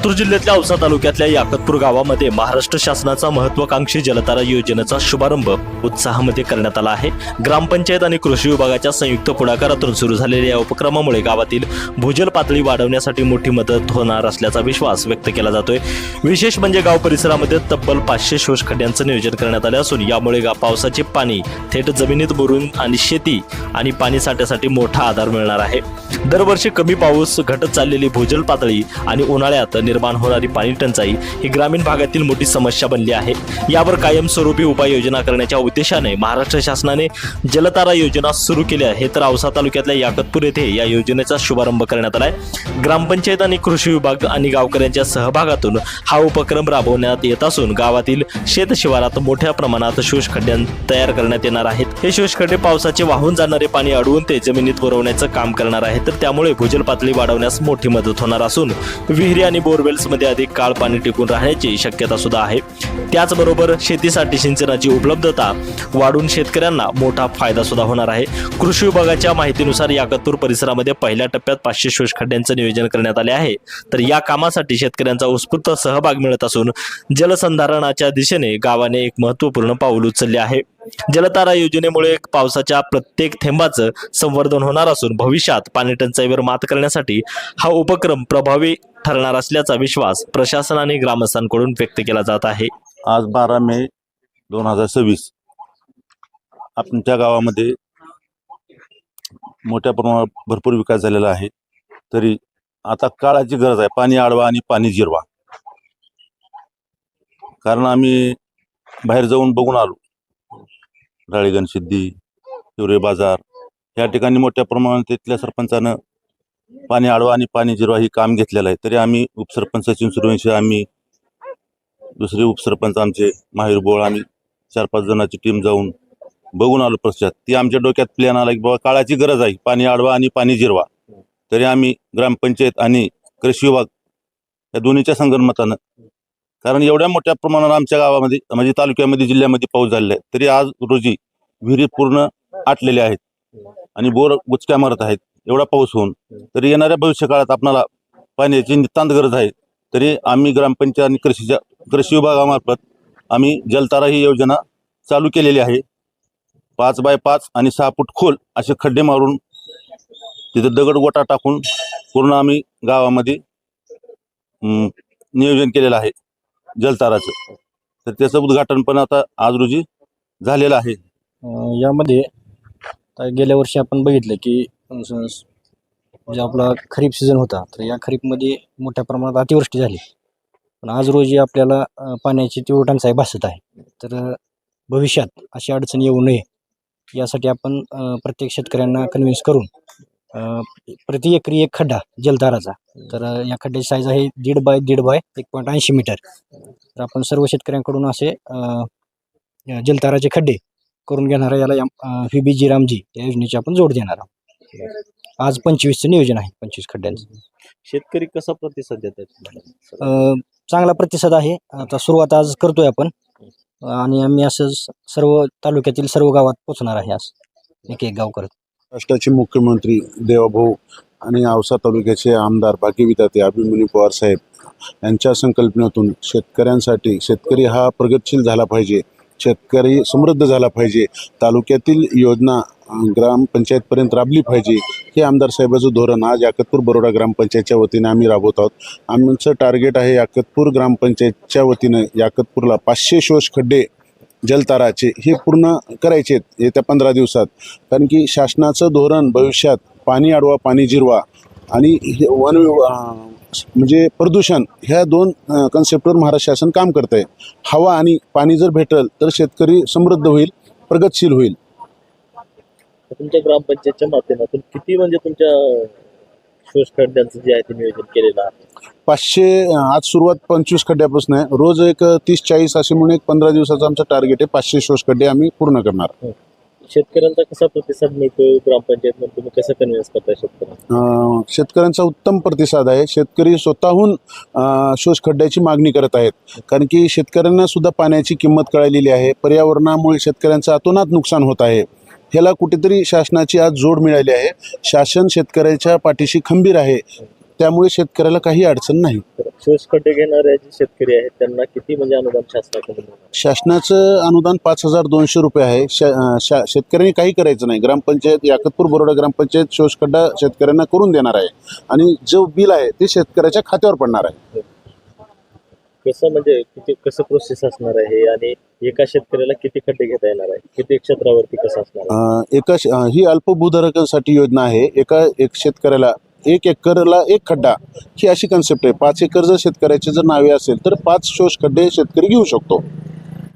लातूर जिल्ह्यातल्या औसा तालुक्यातल्या याकतपूर गावामध्ये महाराष्ट्र शासनाचा महत्वाकांक्षी जलतारा योजनेचा शुभारंभ उत्साहामध्ये करण्यात आला आहे। ग्रामपंचायत आणि कृषी विभागाच्या संयुक्त पुढाकारातून सुरू झालेल्या या उपक्रमामुळे गावातील भूजल पातळी वाढवण्यासाठी मोठी मदत होणार असल्याचा विश्वास व्यक्त केला जातोय। विशेष म्हणजे गाव परिसरामध्ये तब्बल 500 शोषखड्ड्यांचं नियोजन करण्यात आले असून यामुळे पावसाचे पाणी थेट जमिनीत बुरून आणि शेती आणि पाणी साठ्यासाठी मोठा आधार मिळणार आहे। दरवर्षी कमी पाऊस, घटत चाललेली भूजल पातळी आणि उन्हाळ्यात निर्माण होणारी पाणी टंचाई ही ग्रामीण भागातील मोठी समस्या बनली आहे। यावर कायमस्वरूपी उपाययोजना करण्याच्या उद्देशाने महाराष्ट्र शासनाने जलतारा योजना सुरू केली आहे। तर औसा तालुक्यातल्या याकतपूर येथे या योजनेचा शुभारंभ करण्यात आलाय। ग्रामपंचायत आणि कृषी विभाग आणि गावकऱ्यांच्या सहभागातून हा उपक्रम राबवण्यात येत असून गावातील शेत शिवारात मोठ्या प्रमाणात शोषखड्डे तयार करण्यात येणार आहेत। हे शोषखड्डे पावसाचे वाहून जाणारे पाणी अडवून ते जमिनीत पुरवण्याचं काम करणार आहे। तर त्यामुळे भूजल पातळी वाढवण्यास मोठी मदत होणार असून विहिरी आणि बोरवेल्स मध्ये अधिक काळ पाणी टिकून राहण्याची शक्यता सुद्धा आहे। त्याचबरोबर शेतीसाठी सिंचनाची उपलब्धता वाढून शेतकऱ्यांना मोठा फायदा सुद्धा होणार आहे। कृषी विभागाच्या माहितीनुसार याकतपूर परिसरामध्ये पहिल्या टप्प्यात 500 शोषखड्ड्यांचं नियोजन करण्यात आले आहे। तर या कामासाठी शेतकऱ्यांचा उत्स्फूर्त सहभाग मिळत असून जलसंधारणाच्या दिशेने गावाने एक महत्त्वपूर्ण पाऊल उचलले आहे। जलतारा योजनेमुळे पावसाच्या प्रत्येक थेंबाचं संवर्धन होणार असून भविष्यात पाणी टंचाईवर मात करण्यासाठी हा उपक्रम प्रभावी ठरणार असल्याचा विश्वास प्रशासन आणि ग्रामस्थांकडून व्यक्त केला जात आहे। आज 12 मे 2026 आमच्या गावामध्ये मोठ्या प्रमाणात भरपूर विकास झालेला आहे। तरी आता काळाची गरज आहे, पाणी अडवा आणि पाणी जिरवा। कारण आम्ही बाहेर जाऊन बघून आलो, राळेगण सिद्धी, हिवरे बाजार या ठिकाणी मोठ्या प्रमाणात तिथल्या सरपंचानं पाणी अडवा आणि पाणी जिरवा ही काम घेतलेलं आहे। तरी आम्ही उपसरपंच सचिन सूर्यवंशी, आम्ही दुसरे उपसरपंच आमचे माहिर बोळ, आम्ही 4-5 जणांची टीम जाऊन बघून आलो प्रत्यक्षात। ती आमच्या डोक्यात प्लॅन आला की बाबा काळाची गरज आहे, पाणी अडवा आणि पाणी जिरवा। तरी आम्ही ग्रामपंचायत आणि कृषी विभाग या दोन्हीच्या संगनमतानं, कारण एवढ्या मोठ्या प्रमाणात आमच्या गावामध्ये म्हणजे तालुक्यामध्ये जिल्ह्यामध्ये पाऊस झालेला आहे, तरी आज रोजी विहिरी पूर्ण आटलेल्या आहेत आणि बोर गुचक्या मारत आहेत। एवढा पाऊस होऊन तरी येणाऱ्या भविष्य काळात आपल्याला पाण्याची नितांत गरज आहे। तरी आम्ही ग्रामपंचायत आणि कृषी विभागामार्फत आम्ही जलतारा ही योजना चालू केलेली आहे। 5 बाय 5 आणि 6 फूट खोल असे खड्डे मारून तिथे दगड गोटा टाकून पूर्ण आम्ही गावामध्ये नियोजन केलेलं आहे जलताराचं। तर त्याचं उद्घाटन पण आता आज रोजी झालेलं आहे। यामध्ये गेल्या वर्षी आपण बघितलं की जे आपला खरीप सीझन होता, तर या खरीपमध्ये मोठ्या प्रमाणात अतिवृष्टी झाली। पण आज रोजी आपल्याला पाण्याची तीव्र टंचाई भासत आहे। तर भविष्यात अशी अडचण येऊ नये यासाठी आपण प्रत्येक शेतकऱ्यांना कन्व्हिन्स करून प्रति एकरी एक खड्डा जलताराचा, तर या खड्ड्याची साईज आहे 1.5 बाय 1.5 बाय 1.80 मीटर। तर आपण सर्व शेतकऱ्यांकडून असे जलताराचे खड्डे करून घेणारा याला VBG रामजी या योजनेची आपण जोड देणार आहोत। आज 25चं नियोजन आहे, 25 खड्ड्यांचं। शेतकरी कसा प्रतिसाद देतात? चांगला प्रतिसाद आहे। आता सुरुवात आज करतोय आपण आणि आम्ही असं सर्व तालुक्यातील सर्व गावात पोहोचणार आहे आज एक गाव करत। राष्ट्राचे मुख्यमंत्री देवाभाऊ आणि औसा तालुक्याचे आमदार भाग्यविधाते अभिमन्यू पवार साहेब यांच्या संकल्पनेतून शेतकऱ्यांसाठी, शेतकरी हा प्रगतशील झाला पाहिजे, शेतकरी समृद्ध झाला पाहिजे, तालुक्यातील योजना ग्रामपंचायतपर्यंत राबली पाहिजे, हे आमदार साहेबाचं धोरण आज याकतपूर बरोडा ग्रामपंचायतच्या वतीने आम्ही राबवत आहोत। आमचं टार्गेट आहे याकतपूर ग्रामपंचायतच्या वतीनं याकतपूरला 500 शोषखड्डे जलताराचे हे पूर्ण करायचे आहेत येत्या 15 दिवसात। कारण की शासनाचं धोरण भविष्यात पाणी अडवा पाणी जिरवा आणि वन म्हणजे प्रदूषण ह्या 2 कन्सेप्टवर महाराष्ट्र शासन काम करत आहे। हवा आणि पाणी जर भेटल तर शेतकरी समृद्ध होईल, प्रगतशील होईल। तुमच्या ग्रामपंचायतच्या माध्यमातून किती म्हणजे तुमच्या शोषखड्ड्यांचं जे आहे ते नियोजन केलेलं आहे? 500 आज सुरुवात 25 खड्ड्यापासून आहे। रोज एक 30-40 असे म्हणून एक 15 दिवसाचं आमचं टार्गेट आहे। 500 शोषखड्डे आम्ही पूर्ण करणार। शेतकऱ्यांचा कसा प्रतिसाद मिळतो ग्रामपंचायत तुम्ही कसं कन्व्हिन्स करताय शेतकऱ्यांना? शेतकऱ्यांचा उत्तम प्रतिसाद आहे। शेतकरी स्वतःहून शोषखड्ड्याची मागणी करत आहेत, कारण की शेतकऱ्यांना सुद्धा पाण्याची किंमत कळलेली आहे। पर्यावरणामुळे शेतकऱ्यांचं अतोनात नुकसान होत आहे। ह्याला कुठेतरी शासनाची आज जोड मिळाली आहे। शासन शेतकऱ्याच्या पाठीशी खंबीर आहे। त्यामुळे शेतकऱ्याला काही अडचण नाही. ठोस खड्डे घेणारे जे शेतकरी आहेत त्यांना किती म्हणजे अनुदान शासनाकडून मिळणार? शासनाचं अनुदान 5,200 रुपये आहे. शेतकऱ्यांनी काही करायचं नाही. ग्रामपंचायत याकतपूर बोरोडा ग्रामपंचायत शोषखड्डा शेतकऱ्यांना करून देणार आहे आणि जो बिल आहे ते शेतकऱ्याच्या खात्यावर पडणार आहे. कसं म्हणजे कसं प्रोसेस असणार आहे आणि एका शेतकऱ्याला किती खड्डे घेता येणार आहे, किती क्षेत्रावरती कसं असणार आहे? ही अल्पभूधारकांसाठी योजना आहे. एक शेतकऱ्याला 1 एकरला 1 खड्डा ही अशी कन्सेप्ट आहे. 5 एकर जर शेतकऱ्याचे जर नावे असेल तर 5 शोष खड्डे शेतकरी घेऊ शकतो.